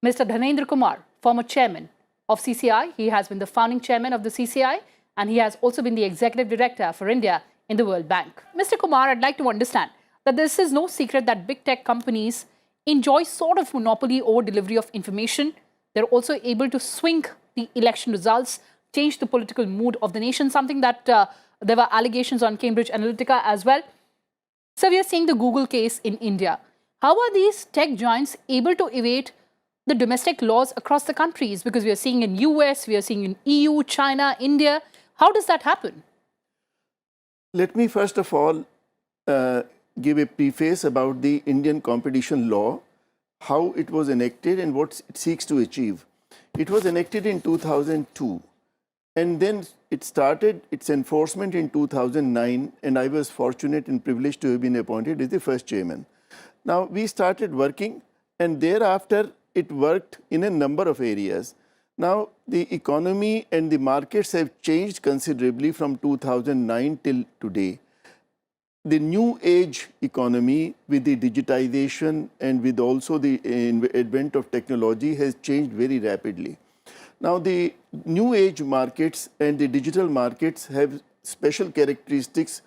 Mr. Dhanendra Kumar, former chairman of CCI. He has been the founding chairman of the CCI and he has also been the executive director for India in the World Bank. Mr. Kumar, I'd like to understand that this is no secret that big tech companies enjoy sort of monopoly over delivery of information. They're also able to swing the election results, change the political mood of the nation, something that there were allegations on Cambridge Analytica as well. So we are seeing the Google case in India. How are these tech giants able to evade the domestic laws across the countries? Because we are seeing in US, we are seeing in EU, China, India. How does that happen? Let me first of all give a preface about the Indian competition law, how it was enacted and what it seeks to achieve. It was enacted in 2002 and then it started its enforcement in 2009 and I was fortunate and privileged to have been appointed as the first chairman. Now we started working and thereafter it worked in a number of areas. Now the economy and the markets have changed considerably from 2009 till today. The new age economy with the digitization and with also the advent of technology has changed very rapidly. Now the new age markets and the digital markets have special characteristics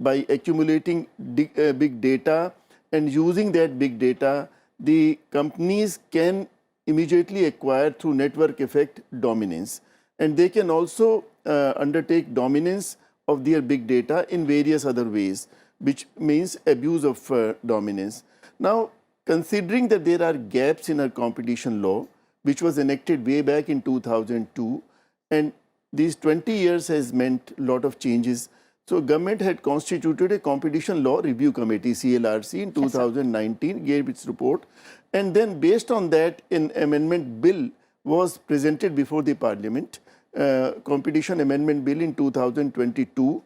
by accumulating big data and using that big data, the companies can immediately acquire through network effect dominance. And they can also undertake dominance of their big data in various other ways, which means abuse of dominance. Now, considering that there are gaps in our competition law, which was enacted way back in 2002, and these 20 years has meant a lot of changes. So, government had constituted a competition law review committee, CLRC, in 2019, gave its report. And then based on that, an amendment bill was presented before the Parliament, Competition Amendment Bill in 2022.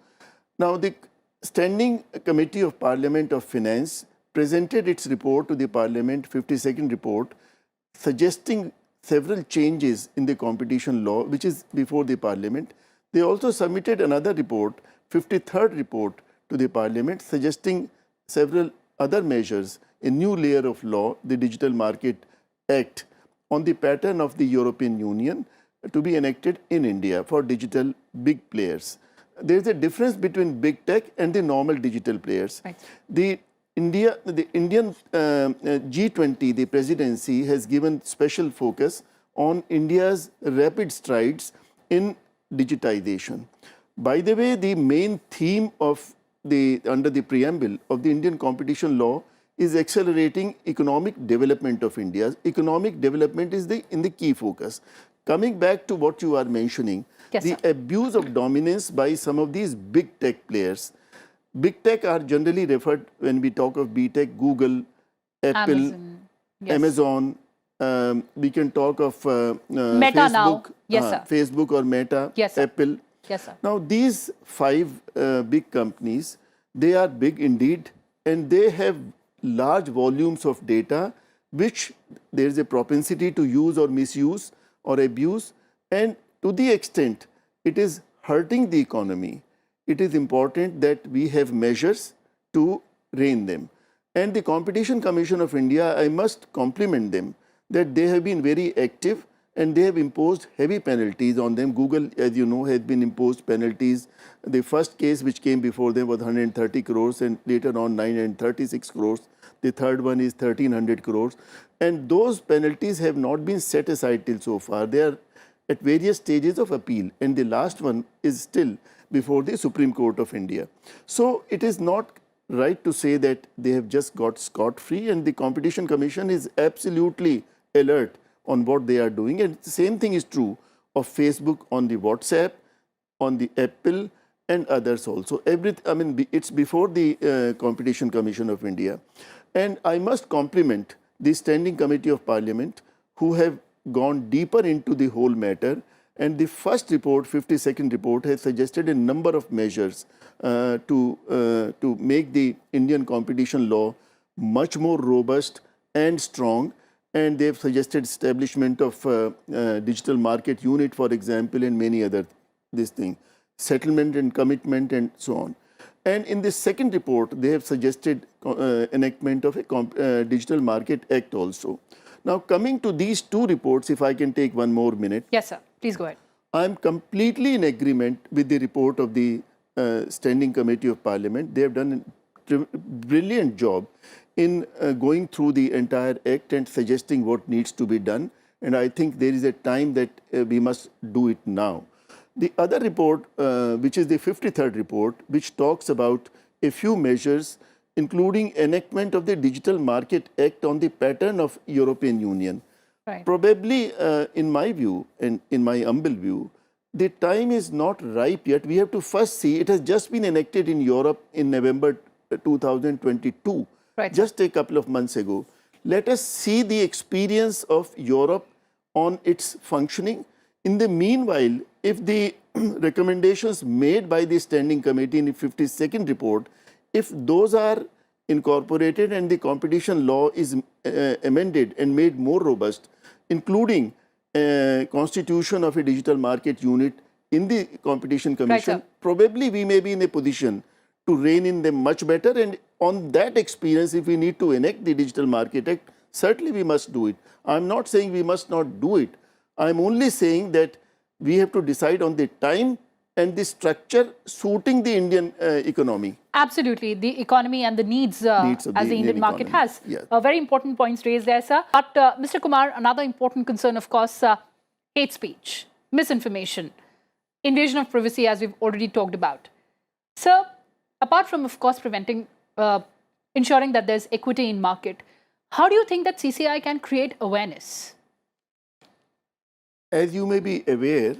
Now, the Standing Committee of Parliament of Finance presented its report to the Parliament, 52nd report, suggesting several changes in the competition law, which is before the Parliament. They also submitted another report, 53rd report, to the Parliament, suggesting several other measures, a new layer of law, the Digital Market Act, on the pattern of the European Union to be enacted in India for digital big players. There is a difference between big tech and the normal digital players. Right. The Indian G20, the presidency, has given special focus on India's rapid strides in digitization. By the way, the main theme of under the preamble of the Indian competition law is accelerating economic development of India. Economic development is in the key focus. Coming back to what you are mentioning, the abuse of dominance by some of these big tech players. Big tech are generally referred, when we talk of big tech, Google, Apple, Amazon. We can talk of Meta Facebook, now. Facebook or Meta, Apple. Now, these five big companies, they are big indeed, and they have large volumes of data, which there is a propensity to use or misuse or abuse, and to the extent it is hurting the economy. It is important that we have measures to rein them. And the Competition Commission of India, I must compliment them that they have been very active and they have imposed heavy penalties on them. Google, as you know, has been imposed penalties. The first case which came before them was 130 crores and later on 936 crores. The third one is 1300 crores. And those penalties have not been set aside till so far. They are at various stages of appeal. And the last one is still before the Supreme Court of India. So it is not right to say that they have just got scot-free, and the Competition Commission is absolutely alert on what they are doing. And the same thing is true of Facebook, on the WhatsApp, on the Apple and others also. It's before the Competition Commission of India. And I must compliment the Standing Committee of Parliament who have gone deeper into the whole matter. And the first report, 52nd report, has suggested a number of measures to make the Indian competition law much more robust and strong. And they have suggested establishment of digital market unit, for example, and many other settlement and commitment and so on. And in the second report, they have suggested enactment of a Digital Market Act also. Now, coming to these two reports, if I can take one more minute. Yes, sir. Please go ahead. I'm completely in agreement with the report of the Standing Committee of Parliament. They have done a brilliant job in going through the entire act and suggesting what needs to be done. And I think there is a time that we must do it now. The other report, which is the 53rd report, which talks about a few measures, including enactment of the Digital Market Act on the pattern of European Union. Right. Probably, in my view, and in my humble view, the time is not ripe yet. We have to first see, it has just been enacted in Europe in November 2022, Right. just a couple of months ago. Let us see the experience of Europe on its functioning. In the meanwhile, if the recommendations made by the Standing Committee in the 52nd report, if those are incorporated and the competition law is amended and made more robust, including constitution of a digital market unit in the Competition Commission, Right, probably we may be in a position to rein in them much better. And on that experience, if we need to enact the Digital Market Act, certainly we must do it. I'm not saying we must not do it. I'm only saying that we have to decide on the time and the structure suiting the Indian economy. Absolutely. The economy and the needs, Needs of as the Indian market economy. has. Yes. Very important points raised there, sir. But Mr. Kumar, another important concern, of course, hate speech, misinformation, invasion of privacy, as we've already talked about. Sir, apart from, of course, preventing, ensuring that there's equity in market, how do you think that CCI can create awareness? As you may be aware,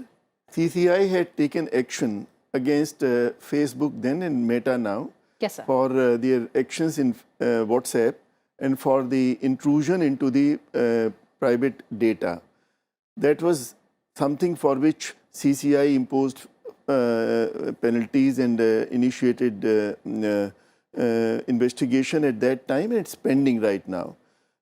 CCI had taken action against Facebook then and Meta now. Yes, sir. For their actions in WhatsApp and for the intrusion into the private data. That was something for which CCI imposed penalties and initiated investigation at that time, and it's pending right now.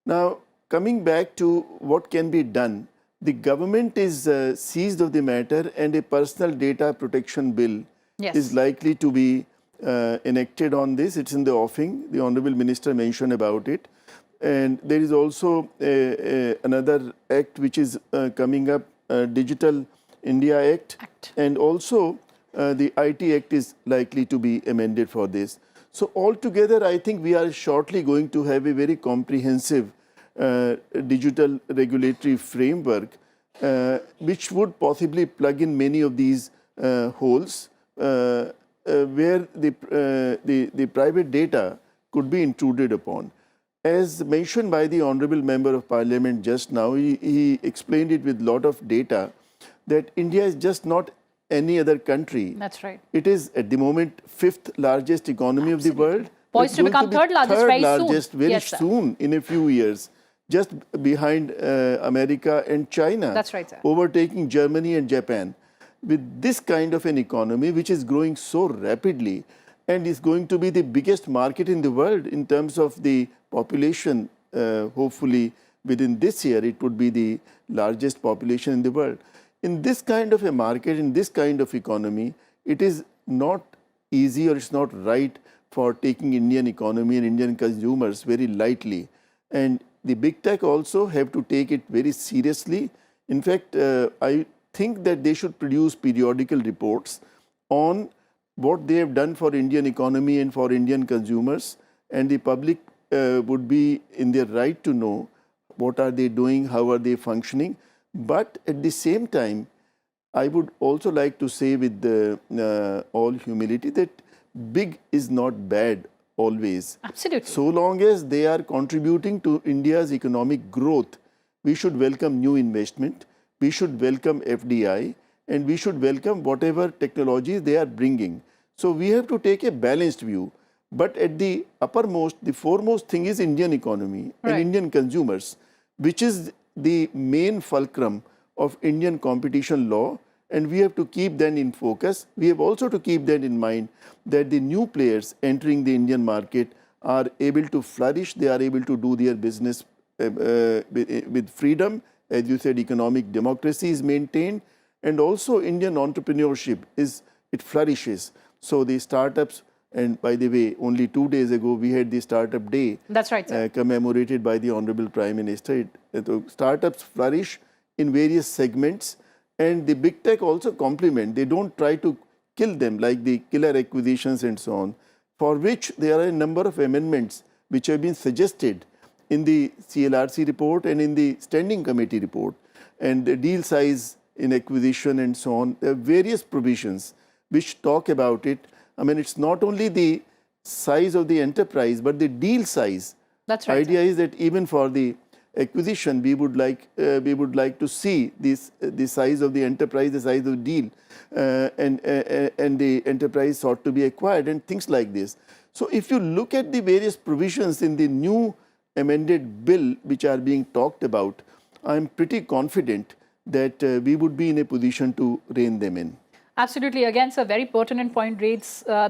Now, coming back to what can be done, the government is seized of the matter, and a personal data protection bill Yes. is likely to be enacted on this. It's in the offing. The Honorable Minister mentioned about it. And there is also another act which is coming up, Digital India Act. And also the IT Act is likely to be amended for this. So altogether, I think we are shortly going to have a very comprehensive digital regulatory framework, which would possibly plug in many of these holes where the private data could be intruded upon. As mentioned by the Honorable Member of Parliament just now, he explained it with a lot of data that India is just not any other country. That's right. It is at the moment 5th largest economy of the world. Poised It's to going become third largest very soon. largest very Yes, sir. soon, in a few years, just behind America and China. That's right, sir. Overtaking Germany and Japan. With this kind of an economy, which is growing so rapidly and is going to be the biggest market in the world in terms of the population, hopefully within this year, it would be the largest population in the world. In this kind of a market, in this kind of economy, it is not easy or it's not right for taking Indian economy and Indian consumers very lightly. And the big tech also have to take it very seriously. In fact, I think that they should produce periodical reports on what they have done for Indian economy and for Indian consumers, and the public would be in their right to know what are they doing, how are they functioning. But at the same time, I would also like to say with all humility that big is not bad always. Absolutely. So long as they are contributing to India's economic growth, we should welcome new investment, we should welcome FDI, and we should welcome whatever technologies they are bringing. So we have to take a balanced view. But at the uppermost, the foremost thing is Indian economy and Indian consumers, which is the main fulcrum of Indian competition law, and we have to keep that in focus. We have also to keep that in mind that the new players entering the Indian market are able to flourish, they are able to do their business with freedom. As you said, economic democracy is maintained, and also Indian entrepreneurship it flourishes. So the startups And by the way, only 2 days ago, we had the Startup Day. That's right, sir. Commemorated by the Honorable Prime Minister. Startups flourish in various segments, and the big tech also complement. They don't try to kill them like the killer acquisitions and so on, for which there are a number of amendments which have been suggested in the CLRC report and in the Standing Committee report. And the deal size in acquisition and so on, there are various provisions which talk about it. I mean, it's not only the size of the enterprise, but the deal size. That's right. Idea is that even for the acquisition, we would like to see the size of the enterprise, the size of the deal, and the enterprise sought to be acquired, and things like this. So, if you look at the various provisions in the new amended bill which are being talked about, I am pretty confident that we would be in a position to rein them in. Absolutely. Again, sir, very pertinent point raised.